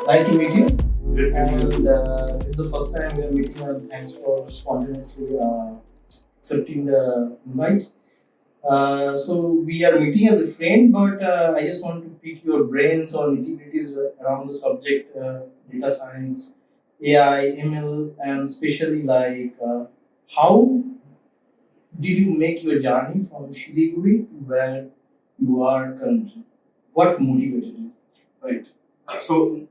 Nice to meet you. Great to meet And you. this is the first time we are meeting, and thanks for spontaneously accepting the invite. So we are meeting as a friend, but I just want to pick your brains on nitty-gritties around the subject data science, AI, ML, and especially how did you make your journey from Shiliguri to where you are currently? What motivated you? Right. So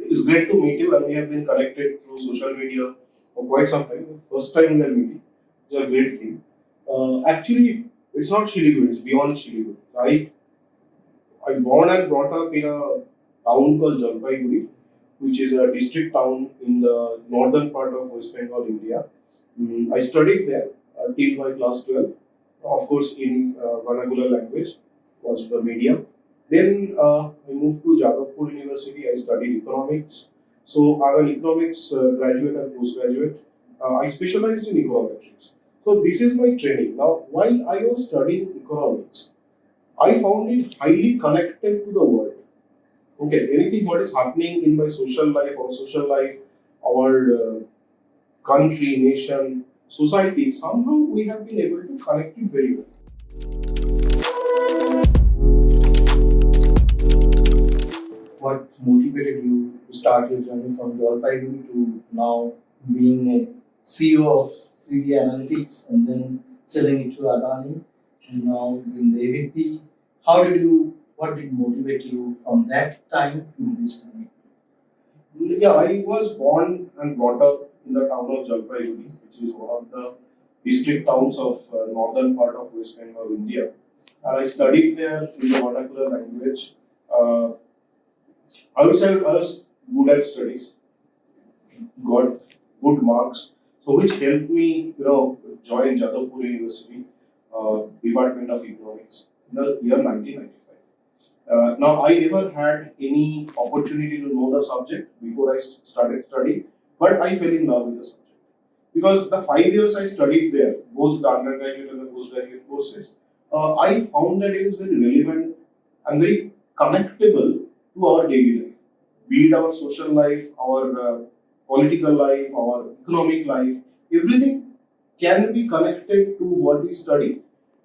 it's great to meet you, and we have been connected through social media for quite some time. First time we are meeting. It's a great thing. Actually, it's not Shiliguri, it's beyond Shiliguri. I'm born and brought up in a town called Jalpaiguri, which is a district town in the northern part of West Bengal, India. I studied there till my class 12. Of course, in vernacular language was the medium. Then I moved to Jadavpur University. I studied economics. So I'm an economics graduate and postgraduate. I specialized in econometrics. So this is my training. Now, while I was studying economics, I found it highly connected to the world. Okay, anything what is happening in my social life, our country, nation, society, somehow we have been able to connect it very well. What motivated you to start your journey from Jalpaiguri to now being a CEO of SIBIA Analytics and then selling it to Adani and now in the AVP? What did motivate you from that time to this time? Yeah, I was born and brought up in the town of Jalpaiguri, which is one of the district towns of northern part of West Bengal, India. And I studied there in the vernacular language. Uh, I would say I was good at studies, got good marks, so which helped me, join Jadavpur University, Department of Economics in the year 1995. Now, I never had any opportunity to know the subject before I started studying, but I fell in love with the subject. Because the 5 years I studied there, both the undergraduate and the postgraduate courses, I found that it is very relevant and very connectable to our daily life, be it our social life, our political life, our economic life, everything can be connected to what we study,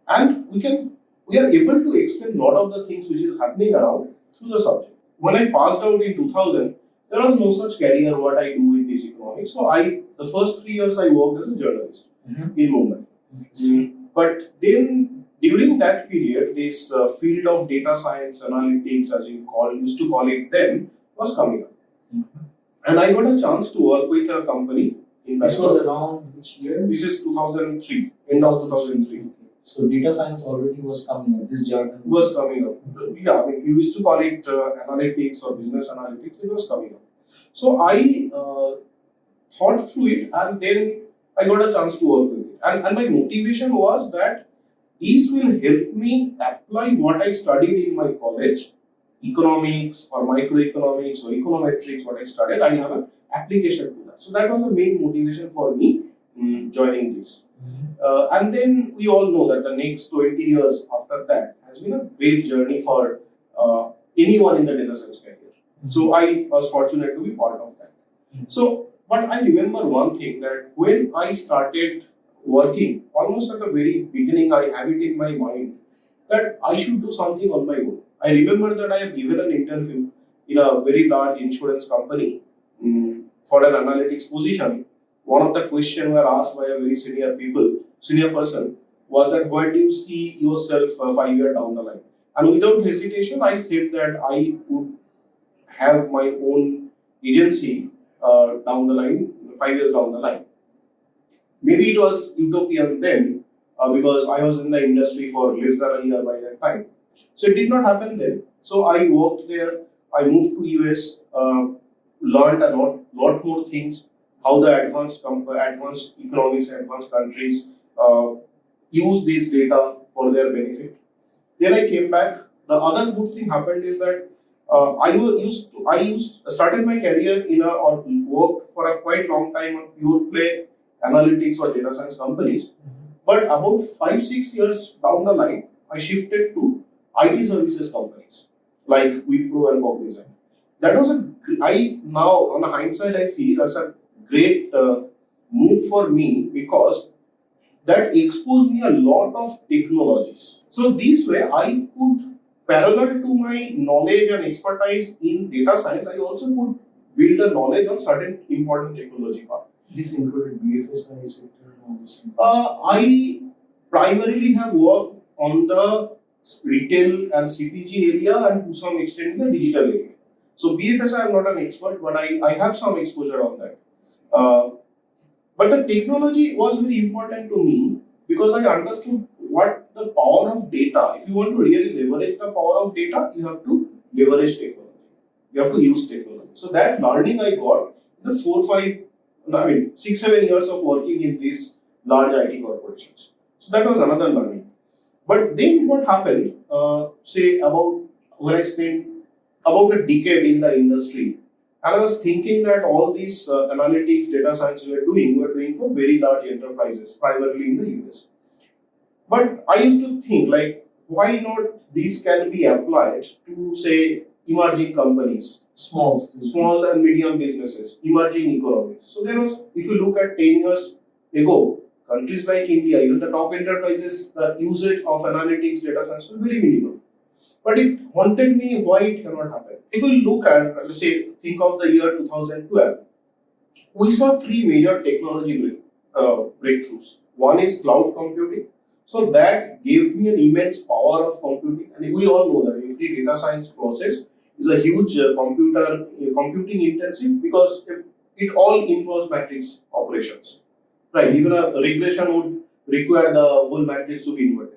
and we are able to explain a lot of the things which is happening around through the subject. When I passed out in 2000, there was no such career what I do in this economics. So the first 3 years I worked as a journalist in Mumbai. But then during that period, this field of data science analytics, as used to call it then, was coming up. And I got a chance to work with a company in This was Bangalore. around which year? This is 2003, end of 2003. So data science already was coming up. This journey Was coming up. Yeah, I mean, you used to call it analytics or business analytics. It was coming up. So I thought through it, and then I got a chance to work with it. And my motivation was that these will help me apply what I studied in my college, economics or microeconomics or econometrics, what I studied, I have an application to that. So that was the main motivation for me joining this. And then we all know that the next 20 years after that has been a great journey for anyone in the data science career. So I was fortunate to be part of that. So, but I remember one thing, that when I started working, almost at the very beginning, I have it in my mind that I should do something on my own. I remember that I have given an interview in a very large insurance company for an analytics position. One of the questions were asked by a very senior person, was that where do you see yourself 5 years down the line? And without hesitation, I said that I would have my own agency down the line, 5 years down the line. Maybe it was utopian then, because I was in the industry for less than a year by that time. So it did not happen then. So I worked there. I moved to US, learned a lot more things. How the advanced economics, advanced countries use this data for their benefit. Then I came back. The other good thing happened is that I started my career or worked for a quite long time on pure play analytics or data science companies. But about 5-6 years down the line, I shifted to IT services companies like Wipro and Cognizant. That was I now on a hindsight I see that's a great move for me, because that exposed me a lot of technologies. So this way I could, parallel to my knowledge and expertise in data science, I also could build a knowledge on certain important technology part. This included BFSI sector and all those things. I primarily have worked on the retail and CPG area, and to some extent in the digital area. So BFSI, I'm not an expert, but I have some exposure on that. But the technology was very important to me because I understood what the power of data. If you want to really leverage the power of data, you have to leverage technology. You have to use technology. So that learning I got in the 6, 7 years of working in these large IT corporations. So that was another learning. But then what happened, say about when I spent about a decade in the industry, and I was thinking that all these analytics, data science we were doing for very large enterprises, primarily in the US. But I used to think like, why not these can be applied to say emerging companies, small and medium businesses, emerging economies. So there was, if you look at 10 years ago, countries like India, even the top enterprises, the usage of analytics, data science was very minimal. But it haunted me why it cannot happen. If we look at, let's say, think of the year 2012, we saw 3 major technology breakthroughs. One is cloud computing. So that gave me an immense power of computing. And we all know that every data science process is a huge computing intensive, because it all involves matrix operations. Right? Even a regression would require the whole matrix to be inverted.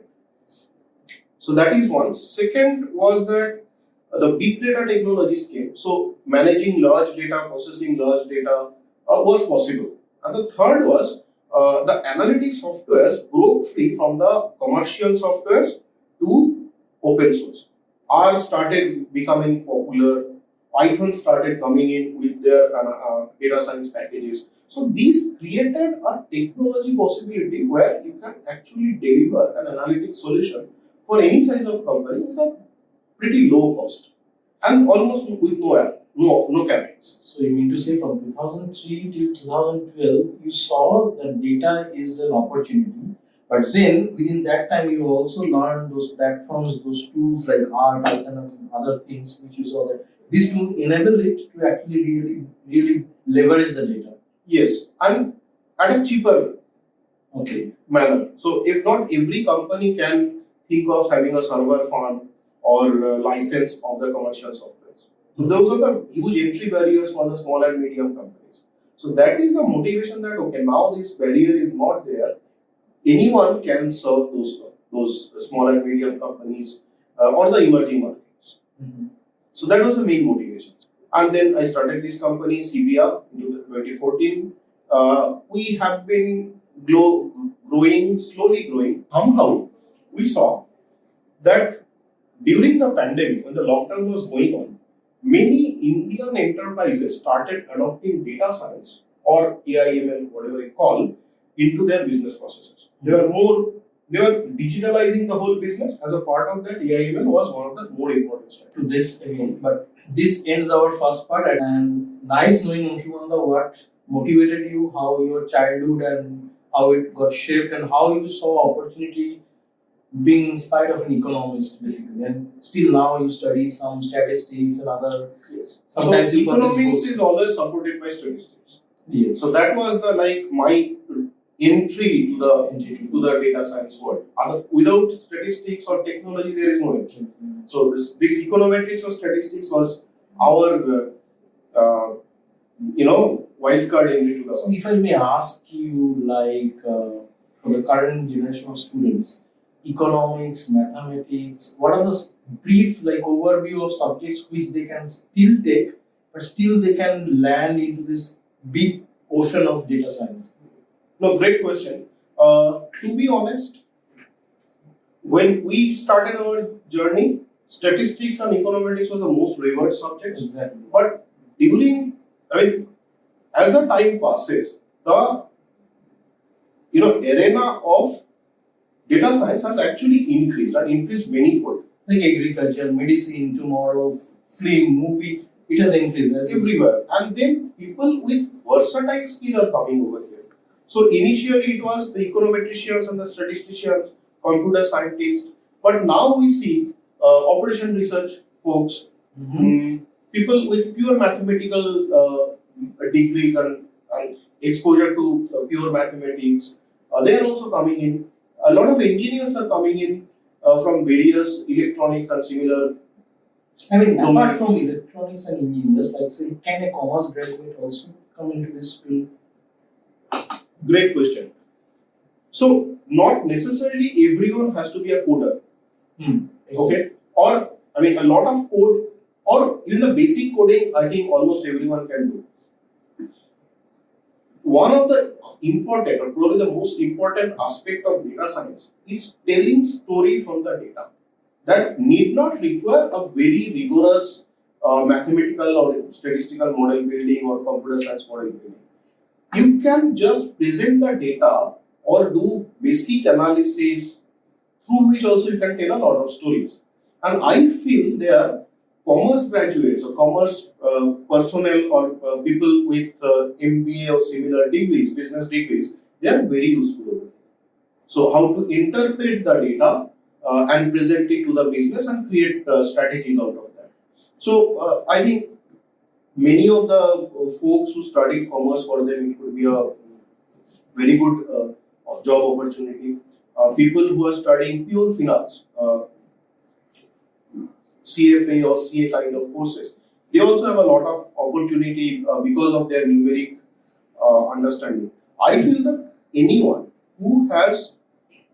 So that is one. Second was that the big data technologies came. So managing large data, processing large data was possible. And the third was the analytics softwares broke free from the commercial softwares to open source. R started becoming popular. Python started coming in with their data science packages. So these created a technology possibility where you can actually deliver an analytics solution for any size of company with a pretty low cost and almost with no capex. So you mean to say from 2003 till 2012, you saw that data is an opportunity, but then within that time you also learned those platforms, those tools like R, Python and other things which you saw that these tools enable it to actually really leverage the data. Yes, and at a cheaper manner. So if not every company can think of having a server farm or license of the commercial software. So those are the huge entry barriers for the small and medium companies. So that is the motivation that okay, now this barrier is not there. Anyone can serve those small and medium companies or the emerging markets. Mm-hmm. So that was the main motivation. And then I started this company, SIBIA, in 2014. We have been slowly growing. Somehow, we saw that during the pandemic, when the lockdown was going on, many Indian enterprises started adopting data science or AIML, whatever you call, into their business processes. They were digitalizing the whole business. As a part of that, AIML was one of the more important steps. To this again, but this ends our first part, and nice knowing Angshuman what motivated you, how your childhood and how it got shaped, and how you saw opportunity being inspired of an economist basically, and still now you study some statistics and other. Yes. Sometimes so economics is always supported by statistics. Yes. So that was my entry to the data science world. Without statistics or technology, there is no entry. So this econometrics or statistics was our wild card entry to the world. So if I may ask you, for the current generation of students, economics, mathematics, what are the brief overview of subjects which they can still take, but still they can land into this big ocean of data science? No, great question. To be honest, when we started our journey, statistics and econometrics were the most revered subjects. Exactly. But as the time passes, the arena of data science has actually increased manifold. Like agriculture, medicine, tomorrow, film, movie, It has increased as you see. everywhere. And then people with versatile skill are coming over here. So initially it was the econometricians and the statisticians, computer scientists, but now we see operation research folks, people with pure mathematical degrees and exposure to pure mathematics. They are also coming in. A lot of engineers are coming in from various electronics and similar. I mean, apart from electronics and engineers, like say, can a commerce graduate also come into this field? Great question. So, not necessarily everyone has to be a coder. Okay? Or, I mean, a lot of code, or even the basic coding, I think almost everyone can do. One of the important, or probably the most important aspect of data science is telling story from the data. That need not require a very rigorous mathematical or statistical model building or computer science model building. You can just present the data or do basic analysis through which also you can tell a lot of stories. And I feel there commerce graduates or commerce personnel or people with MBA or similar degrees, business degrees, they are very useful. So how to interpret the data and present it to the business and create strategies out of that. So I think many of the folks who studied commerce, for them it would be a very good job opportunity. People who are studying pure finance, CFA or CA kind of courses, they also have a lot of opportunity because of their numeric understanding. I feel that anyone who has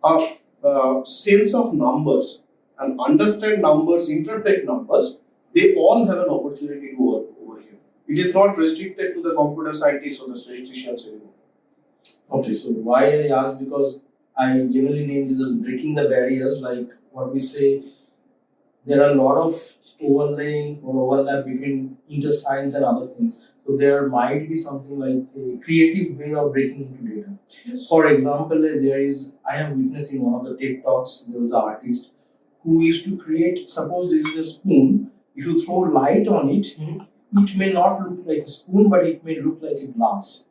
a sense of numbers and understand numbers, interpret numbers, they all have an opportunity to work over here. It is not restricted to the computer scientists or the statisticians anymore. Okay, so why I asked, because I generally name this as breaking the barriers, like what we say, there are a lot of overlaying or overlap between interscience and other things. So there might be something like a creative way of breaking into data. Yes. For example, I have witnessed in one of the TED Talks, there was an artist who used to create, suppose this is a spoon, if you throw light on it, it may not look like a spoon, but it may look like a glass.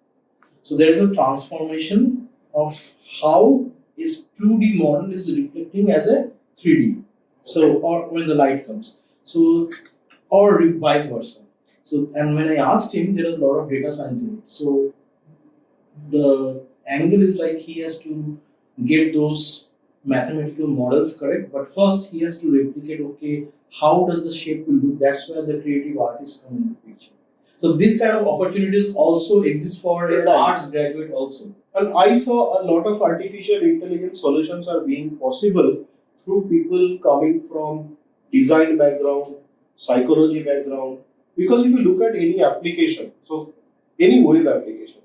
So there is a transformation of how is 2D model is reflecting as a 3D. So, or when the light comes. So, or vice versa. So, and when I asked him, there is a lot of data science in it. So, the angle is like he has to get those mathematical models correct, but first he has to replicate, okay, how does the shape will look? That's where the creative artists come into picture. So, this kind of opportunities also exist for an arts graduate also. And I saw a lot of artificial intelligence solutions are being possible through people coming from design background, psychology background. Because if you look at any application, so any web application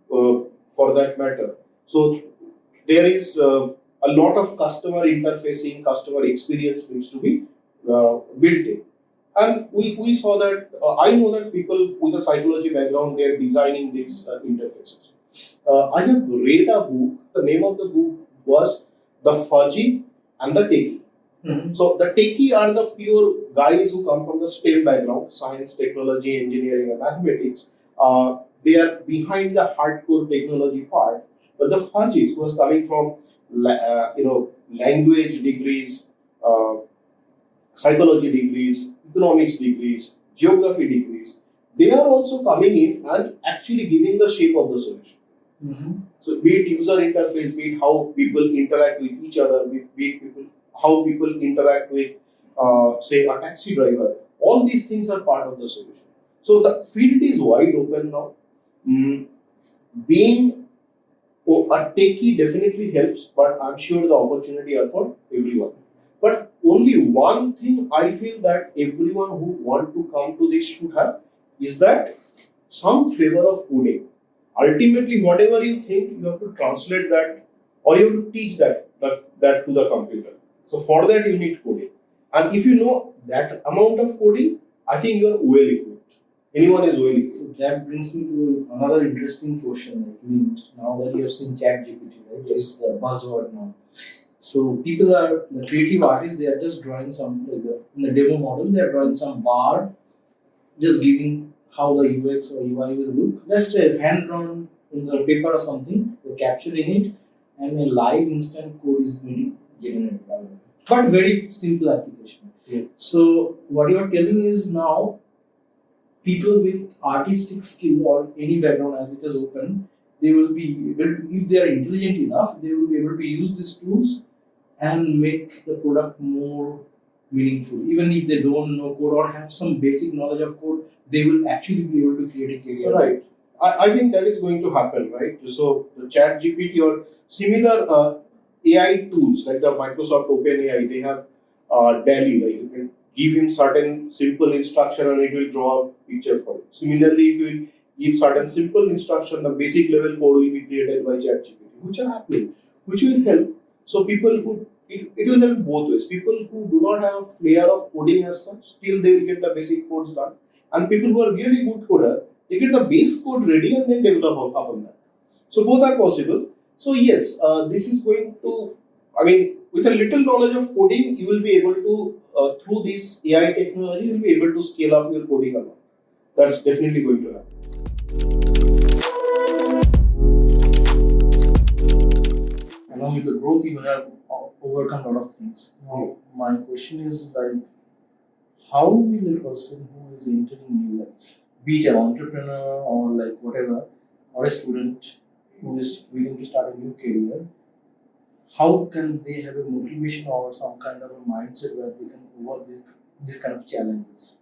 for that matter, so there is a lot of customer interfacing, customer experience needs to be built in. And we saw that, I know that people with a psychology background, they are designing these interfaces. I have read a book, the name of the book was The Fuzzy and the Techie. So the techie are the pure guys who come from the STEM background, science, technology, engineering and mathematics. They are behind the hardcore technology part. But the fudgies was coming from language degrees, psychology degrees, economics degrees, geography degrees. They are also coming in and actually giving the shape of the solution. So be it user interface, be it how people interact with each other, be it how people interact with, say, a taxi driver. All these things are part of the solution. So the field is wide open now. Being a techie definitely helps, but I'm sure the opportunity are for everyone. But only one thing I feel that everyone who want to come to this should have is that some flavor of coding. Ultimately, whatever you think, you have to translate that, or you have to teach that to the computer. So for that, you need coding. And if you know that amount of coding, I think you are well equipped. Anyone is well equipped. So that brings me to another interesting question. I mean, now that you have seen ChatGPT, right? It's the buzzword now. So people are the creative artists. They are just drawing some in the demo model. They are drawing some bar just giving how the UX or UI will look, just a hand drawn in the paper or something, they're capturing it, and a live instant code is being generated. But very simple application. Yeah. So what you are telling is now people with artistic skill or any background as it is open, they will be able to, if they are intelligent enough, they will be able to use these tools and make the product more meaningful. Even if they don't know code or have some basic knowledge of code, they will actually be able to create a career. Right. I think that is going to happen, right? So the Chat GPT or similar AI tools like the Microsoft OpenAI, they have DALL-E, like you can give him certain simple instruction and it will draw a picture for you. Similarly, if you give certain simple instruction, the basic level code will be created by Chat GPT, which are happening, which will help. So people who it will help both ways. People who do not have flair of coding as such, still they will get the basic codes done. And people who are really good coder, they get the base code ready and then develop upon that. So both are possible. So yes, this is going to, I mean, with a little knowledge of coding, you will be able to, through this AI technology, you will be able to scale up your coding a lot. That's definitely going to happen. Along with the growth, you have overcome a lot of things. Now, my question is like, how will a person who is entering new, like, be it an entrepreneur or like whatever, or a student who is willing to start a new career, how can they have a motivation or some kind of a mindset where they can overcome this kind of challenges?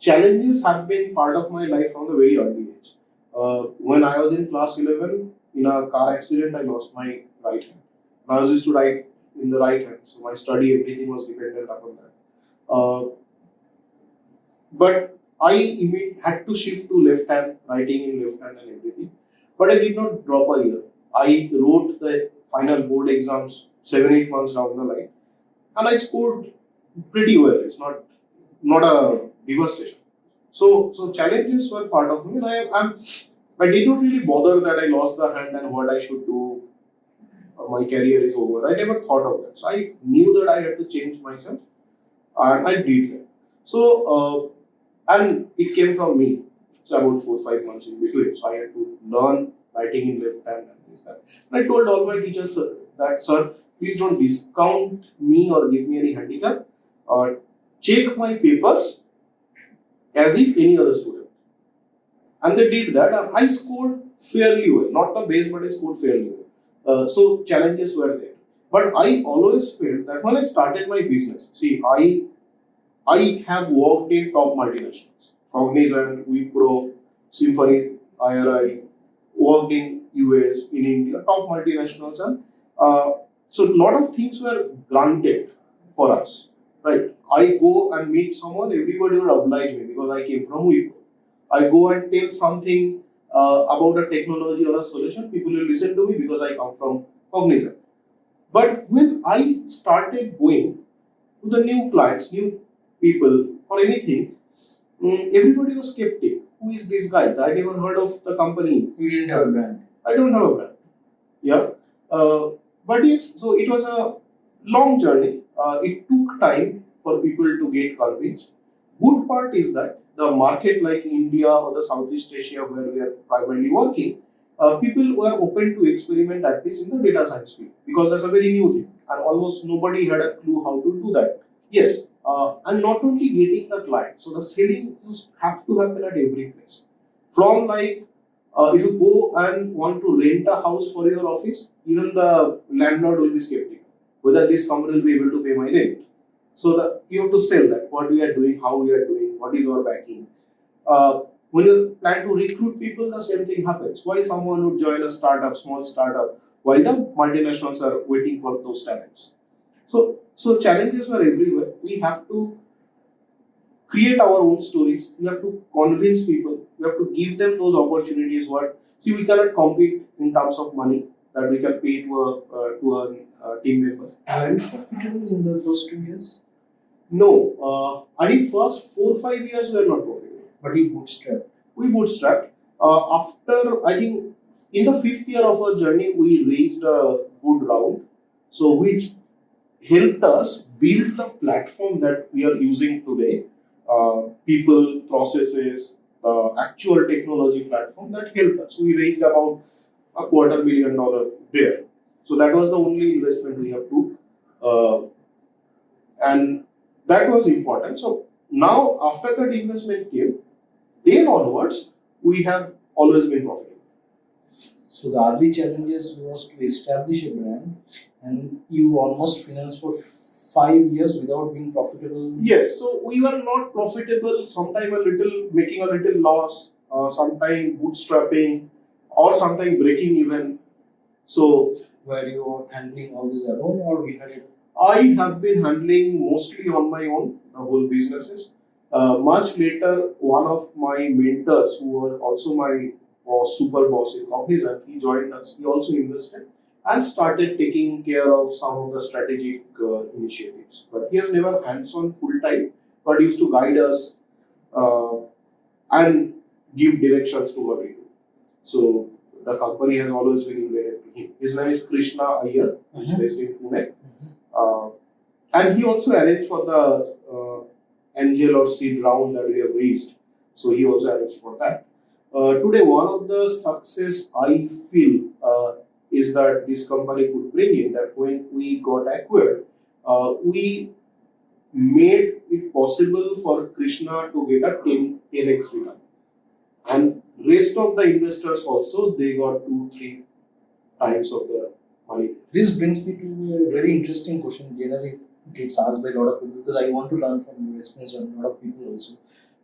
Challenges have been part of my life from the very early age. When I was in class 11, in a car accident, I lost my right hand. I was used to write in the right hand, so my study, everything was dependent upon that. But I had to shift to left hand, writing in left hand and everything. But I did not drop a year. I wrote the final board exams 7-8 months down the line, and I scored pretty well. It's not a devastation. So challenges were part of me, and I did not really bother that I lost the hand and what I should do. My career is over. I never thought of that. So I knew that I had to change myself, and I did that. So and it came from me. So about 4-5 months in between. So I had to learn writing in left hand and this that. And I told all my teachers that, sir, please don't discount me or give me any handicap. Check my papers as if any other student. And they did that. And I scored fairly well. Not the best, but I scored fairly well. So challenges were there. But I always felt that when I started my business, see, I have worked in top multinationals, Cognizant, Wipro, Symphony, IRI, worked in US, in India, top multinationals, and so a lot of things were granted for us, right? I go and meet someone, everybody would oblige me because I came from Wipro. I go and tell something about a technology or a solution, people will listen to me because I come from Cognizant. But when I started going to the new clients, new people or anything, everybody was skeptic. Who is this guy? I never heard of the company. You didn't have a brand. I don't have a brand. Yeah. But yes, so it was a long journey. It took time for people to get convinced. Good part is that the market like India or the Southeast Asia where we are primarily working, people were open to experiment at least in the data science field because that's a very new thing and almost nobody had a clue how to do that. Yes, and not only getting the client, so the selling have to happen at every place. From like, if you go and want to rent a house for your office, even the landlord will be skeptical whether this company will be able to pay my rent. So you have to sell that, what we are doing, how we are doing, what is our backing. When you plan to recruit people, the same thing happens. Why someone would join a startup, small startup, while the multinationals are waiting for those talents. So challenges are everywhere. We have to create our own stories. We have to convince people. We have to give them those opportunities. See, we cannot compete in terms of money that we can pay to a team member. Are you profitable in the first 2 years? No, I think first 4-5 years we are not profitable. But you bootstrap. We bootstrapped. After I think in the 5th year of our journey, we raised a good round. So which helped us build the platform that we are using today. people, processes, actual technology platform that helped us. So we raised about $250,000 there. So that was the only investment we have to, and that was important. So now after that investment came, then onwards we have always been profitable. So the early challenges was to establish a brand, and you almost financed for 5 years without being profitable. Yes, so we were not profitable, sometime a little, making a little loss, sometime bootstrapping, or sometime breaking even. So Were you handling all this alone, or we had it? I have been handling mostly on my own the whole businesses. Much later, one of my mentors, who were also my boss, super boss in companies, and he joined us. He also invested and started taking care of some of the strategic initiatives. But he has never hands-on full time, but used to guide us uh, and give directions to what we do. So the company has always been embedded to him. His name is Krishna Iyer, who is based in Pune. Uh, and he also arranged for the angel or seed round that we have raised. So he also arranged for that. Today, one of the success I feel is that this company could bring in that when we got acquired, we made it possible for Krishna to get a 10x return. And rest of the investors also, they got 2-3 times of the money. This brings me to a very interesting question. Generally, gets asked by a lot of people because I want to learn from your experience and a lot of people also.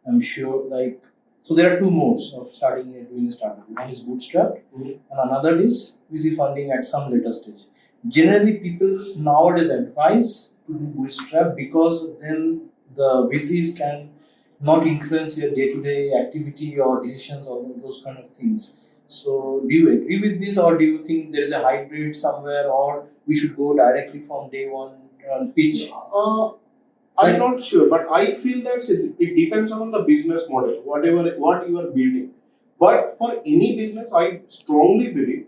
I'm sure, like, so there are two modes of starting and doing a startup. One is bootstrapped, and another is VC funding at some later stage. Generally, people nowadays advise to do bootstrap because then the VCs can not influence your day-to-day activity or decisions or those kind of things. So, do you agree with this, or do you think there is a hybrid somewhere, or we should go directly from day one pitch? I'm not sure, but I feel that it depends on the business model, what you are building. But for any business, I strongly believe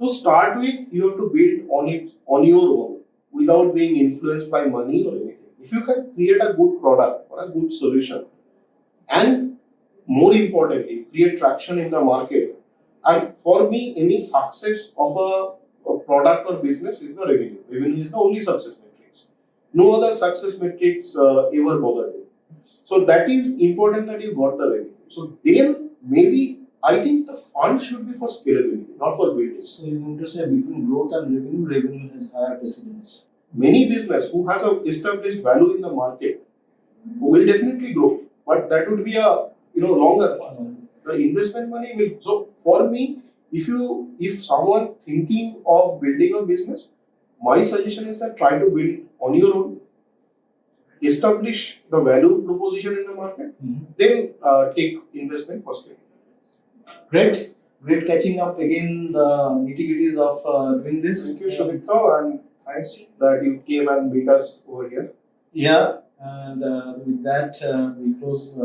to start with, you have to build on your own without being influenced by money or anything. If you can create a good product or a good solution, and more importantly, create traction in the market. And for me, any success of a product or business is the revenue. Revenue is the only success metrics. No other success metrics ever bother me. So that is important that you got the revenue. So then maybe I think the fund should be for scalability, not for building. So you want to say between growth and revenue has higher precedence. Many business who has a established value in the market will definitely grow, but that would be a longer one. The investment money will. So for me, if someone thinking of building a business, my suggestion is that try to build on your own, establish the value proposition in the market, then take investment for scale. Great catching up again the nitty-gritties of doing this. Thank you, Sudipto, and thanks that you came and meet us over here. Yeah, and with that we close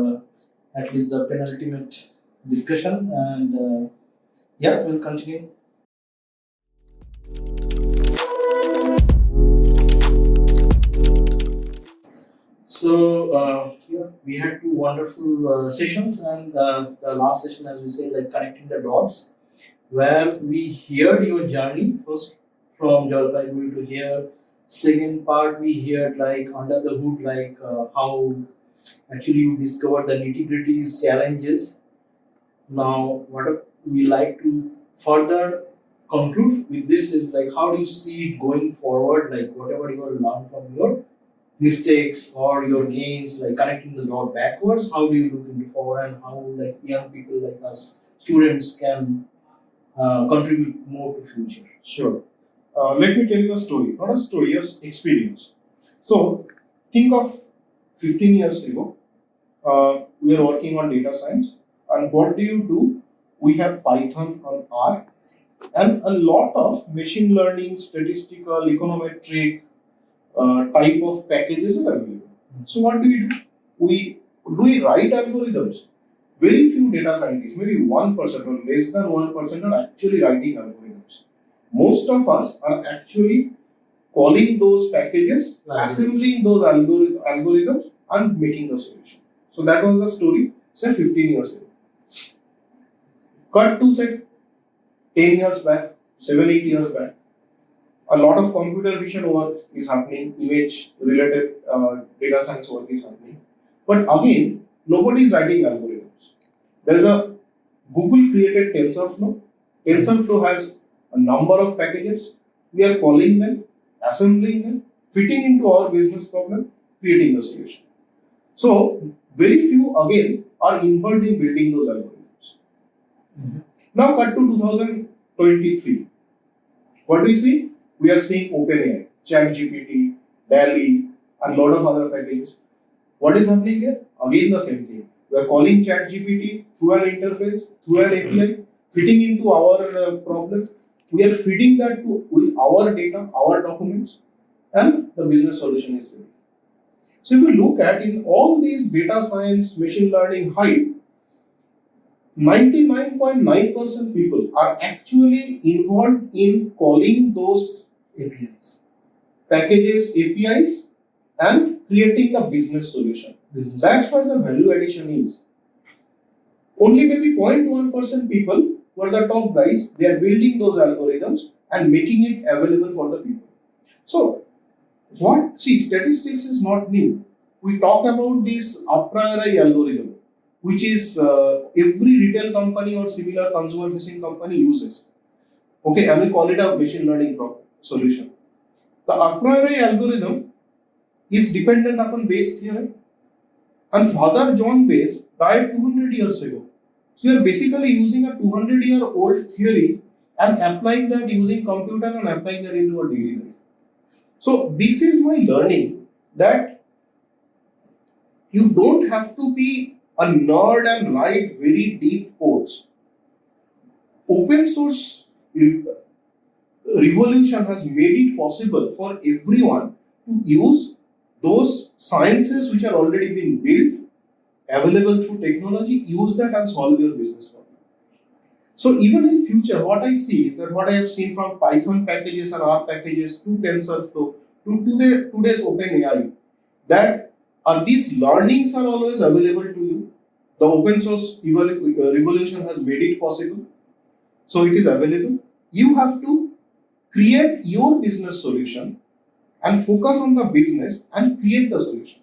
at least the penultimate discussion, and yeah, we'll continue. So yeah, we had two wonderful sessions, and the last session, as we say, like connecting the dots, where we heard your journey first from Jalpaiguri to here. Second part, we heard like under the hood, like how actually you discovered the nitty gritties, challenges. Now, what we like to further conclude with this is like how do you see it going forward? Like whatever you have learned from your mistakes or your gains, like connecting the dot backwards. How do you look into forward, and how like young people like us, students, can contribute more to future? Sure. Let me tell you a story, not a story, a experience. So, think of 15 years ago, we are working on data science, and what do? We have Python on R, and a lot of machine learning, statistical, econometric type of packages are available. So, what do? We write algorithms. Very few data scientists, maybe 1% or less than 1%, are actually writing algorithms. Most of us are actually calling those packages, assembling those algorithms, and making the solution. So that was the story, say 15 years ago. Cut to say 10 years back, 7, 8 years back. A lot of computer vision work is happening, image related data science work is happening. But again, nobody is writing algorithms. There is a Google created TensorFlow. TensorFlow has a number of packages. We are calling them, assembling them, fitting into our business problem, creating the solution. So, very few again are involved in building those algorithms. Now, cut to 2023. What do we see? We are seeing OpenAI, ChatGPT, DALL-E, and lot of other packages. What is happening here? Again, the same thing. We are calling ChatGPT through an interface, through an API, fitting into our problem. We are feeding that with our data, our documents, and the business solution is ready. So if you look at in all these data science, machine learning hype, 99.9% people are actually involved in calling those APIs. packages, APIs, and creating a business solution. That's what the value addition is. Only maybe 0.1% people who are the top guys, they are building those algorithms and making it available for the people. So, statistics is not new. We talk about this a priori algorithm, which is every retail company or similar consumer facing company uses. Okay, and we call it a machine learning solution. The a priori algorithm is dependent upon Bayes' theorem, and Father John Bayes died 200 years ago. So you are basically using a 200-year-old theory and applying that using computer and applying that into our daily life. So this is my learning that you don't have to be a nerd and write very deep codes. Open source revolution has made it possible for everyone to use those sciences which are already been built, available through technology, use that and solve your business problem. So even in future, what I see is that what I have seen from Python packages and R packages to TensorFlow to today's OpenAI, that these learnings are always available to you. The open source revolution has made it possible. So it is available. You have to create your business solution and focus on the business and create the solution.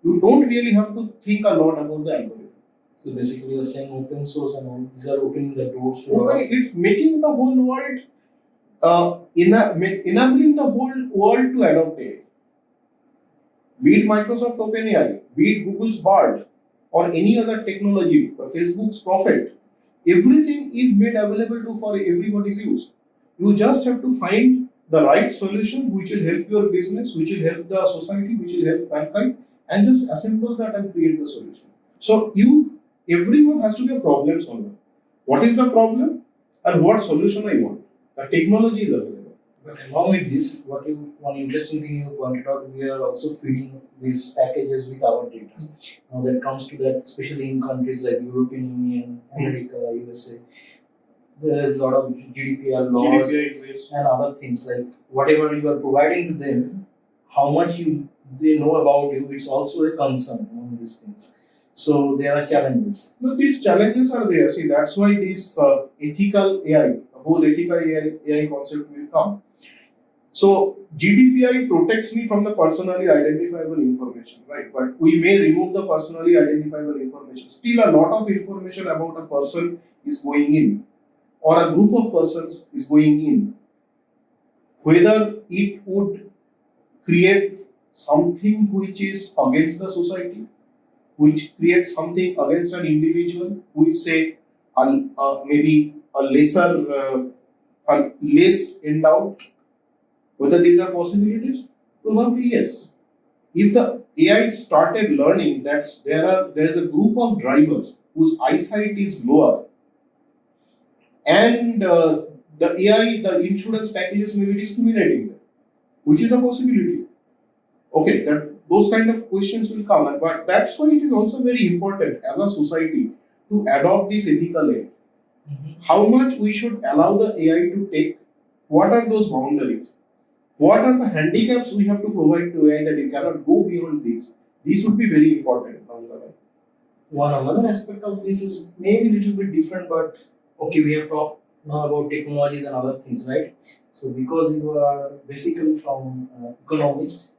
You don't really have to think a lot about the algorithm. So basically, you're saying open source and all these are opening the doors to. It's making the whole world, enabling the whole world to adopt AI. Be it Microsoft OpenAI, be it Google's Bard, or any other technology, Facebook's Prophet, everything is made available for everybody's use. You just have to find the right solution which will help your business, which will help the society, which will help mankind, and just assemble that and create the solution. So everyone has to be a problem solver. What is the problem and what solution I want? The technology is available. But along with this, one interesting thing you pointed out, we are also feeding these packages with our data. Now that comes to that, especially in countries like European Union, America, USA, there is a lot of GDPR laws and other things, like whatever you are providing to them, how much they know about you, it's also a concern on these things. So there are challenges. No, these challenges are there. See, that's why this ethical AI, the whole ethical AI concept will come. So GDPR protects me from the personally identifiable information, right? But we may remove the personally identifiable information. Still, a lot of information about a person is going in, or a group of persons is going in. Whether it would create something which is against the society, which creates something against an individual, which say maybe a less endowed. Whether these are possibilities, probably yes. If the AI started learning that there is a group of drivers whose eyesight is lower, and the AI, the insurance packages may be discriminating them, which is a possibility. Okay, those kind of questions will come, but that's why it is also very important as a society to adopt this ethical AI. How much we should allow the AI to take? What are those boundaries? What are the handicaps we have to provide to AI that it cannot go beyond these? These would be very important down the line. One another aspect of this is maybe a little bit different, but okay, we have talked now about technologies and other things, right? So because you are basically from economist,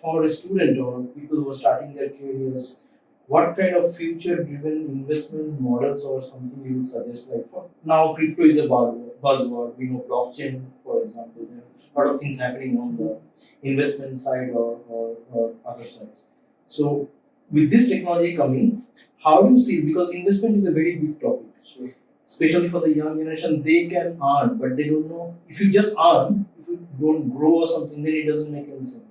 for a student or people who are starting their careers, what kind of future-driven investment models or something you would suggest? Like for now, crypto is a buzzword. We know blockchain, for example. There are a lot of things happening on the investment side or other sides. So with this technology coming, how do you see it? Because investment is a very big topic. Sure. Especially for the young generation, they can earn, but they don't know. If you just earn, if you don't grow or something, then it doesn't make any sense.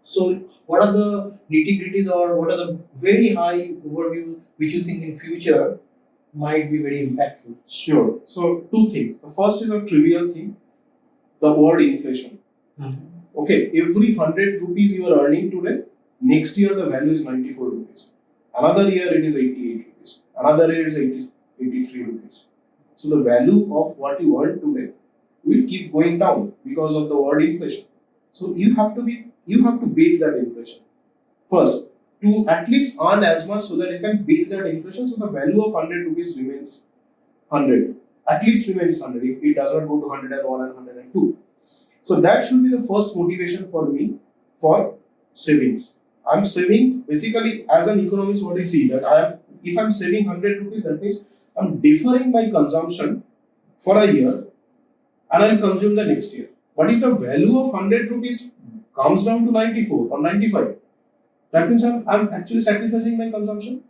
So, what are the nitty gritties, or what are the very high overview which you think in future might be very impactful? Sure. So two things. The first is a trivial thing, the word inflation. Okay, every 100 rupees you are earning today, next year the value is 94 rupees. Another year it is 88 rupees. Another year it is 83 rupees. So the value of what you earn today will keep going down because of the word inflation. So you have to beat that inflation first, to at least earn as much so that you can beat that inflation. So the value of 100 rupees remains 100, at least remains 100. If it does not go to 101 and 102. So that should be the first motivation for me for savings. I'm saving basically as an economist. What I see that if I'm saving 100 rupees, that means I'm deferring my consumption for a year and I'll consume the next year. But if the value of 100 rupees comes down to 94 or 95, that means I'm actually sacrificing my consumption.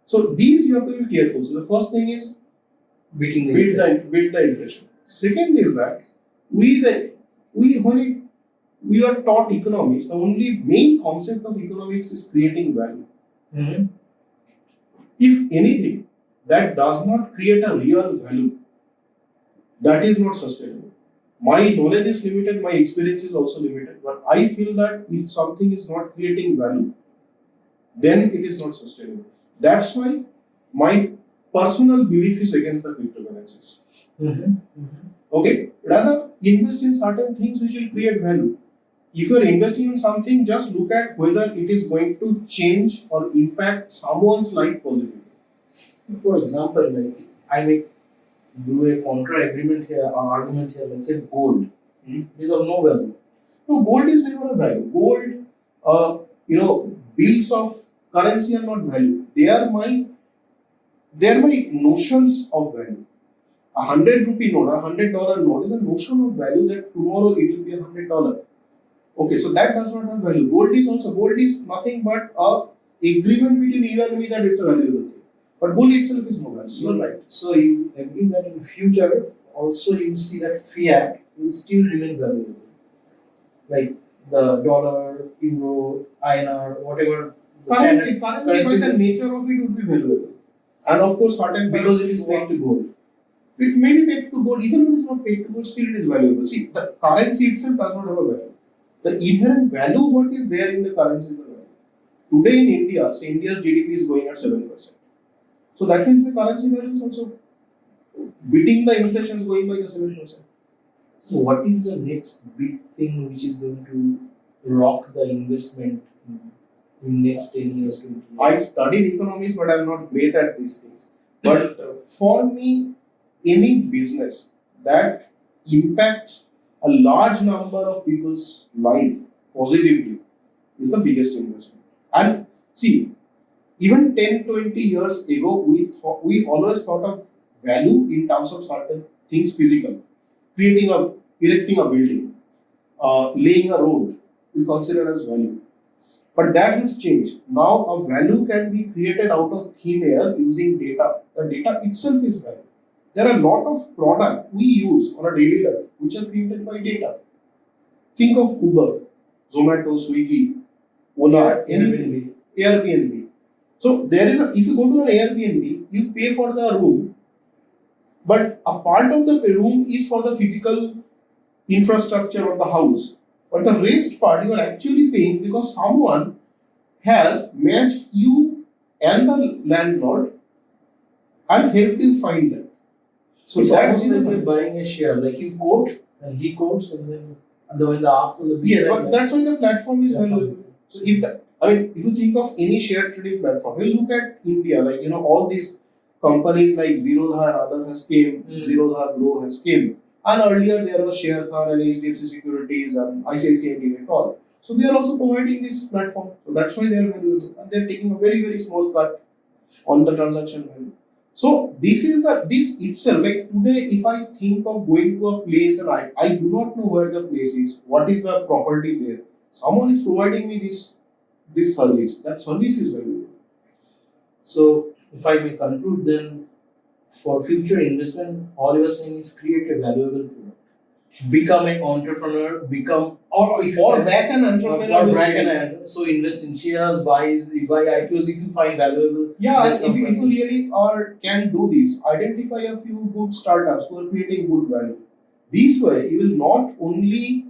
So these you have to be careful. So the first thing is beat the inflation. Second is that when we are taught economics, the only main concept of economics is creating value. Mm-hmm. If anything, that does not create a real value, that is not sustainable. My knowledge is limited, my experience is also limited, but I feel that if something is not creating value, then it is not sustainable. That's why my personal belief is against the cryptocurrencies. Mm-hmm. Mm-hmm. Okay, rather invest in certain things which will create value. If you are investing in something, just look at whether it is going to change or impact someone's life positively. For example, like I may do a contra agreement here or argument here, let's say gold. It is of no value. No, gold is never a value. Gold, bills of currency are not value. They are my notions of value. A 100 rupee note, a $100 note is a notion of value that tomorrow it will be $100. Okay, so that does not have value. Gold is nothing but a agreement between you and me that it's a valuable thing. But gold itself is no value. So, right. So you agree that in future also you see that fiat will still remain valuable. Like the dollar, euro, INR, whatever the currency by the nature of it would be valuable. And of course certain because it is pegged to gold. It may be pegged to gold, even if it is not pegged to gold, still it is valuable. See, the currency itself does not have a value. The inherent value what is there in the currency is the value. Today in India, say India's GDP is going at 7%. So that means the currency value is also beating the inflation is going by the 7%. So what is the next big thing which is going to rock the investment in next 10 years, 20 years? I studied economics, but I'm not great at these things. But for me, any business that impacts a large number of people's life positively is the biggest investment. And see, even 10-20 years ago, we always thought of value in terms of certain things physical. Erecting a building, laying a road, we consider as value. But that has changed. Now a value can be created out of thin air using data. The data itself is value. There are a lot of products we use on a daily life which are created by data. Think of Uber, Zomato, Swiggy, Ola, Airbnb. So if you go to an Airbnb, you pay for the room, but a part of the room is for the physical infrastructure of the house. But the rest part you are actually paying because someone has matched you and the landlord and helped you find them. So that is like you're buying a share, like you quote and he quotes, and then when the arts of the yes, but that's why the platform is valuable. So if I mean, if you think of any share trading platform, you look at India, like all these companies like Zerodha and other has came, Zerodha Grow has came, and earlier there was Shekhar and HDFC Securities and ICICI and all. So they are also providing this platform. So that's why they are valuable, and they are taking a very very small cut on the transaction value. So this itself, like today, if I think of going to a place and I do not know where the place is, what is the property there, someone is providing me this service. That service is valuable. So, if I may conclude, then for future investment, all you are saying is create a valuable product. Become an entrepreneur, or if Or back an entrepreneur. or back so invest in shares, buy IPOs if you find valuable. Yeah, if you really can do this, identify a few good startups who are creating good value. This way, you will not only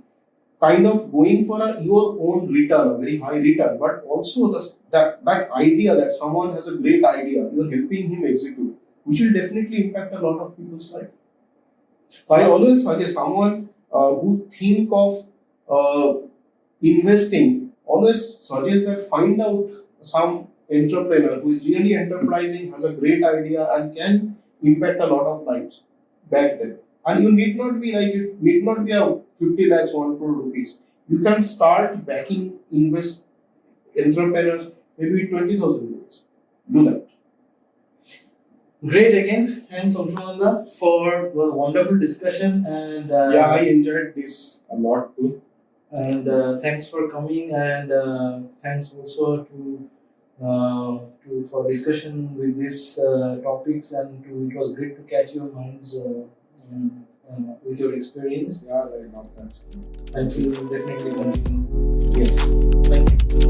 kind of going for your own return, a very high return, but also that idea that someone has a great idea, you are helping him execute, which will definitely impact a lot of people's life. I always suggest someone who think of investing, always suggest that find out some entrepreneur who is really enterprising, has a great idea, and can impact a lot of lives back then. And you need not be a 50 lakhs, 1 crore rupees. You can start backing invest entrepreneurs maybe 20,000 rupees. Do that. Great again. Thanks, Angshuman, for a wonderful discussion. And yeah, I enjoyed this a lot too. And thanks for coming, and thanks also to for discussion with these topics, and it was great to catch your minds with your experience. Yeah, very much. And we'll definitely continue. Yes. Thank you.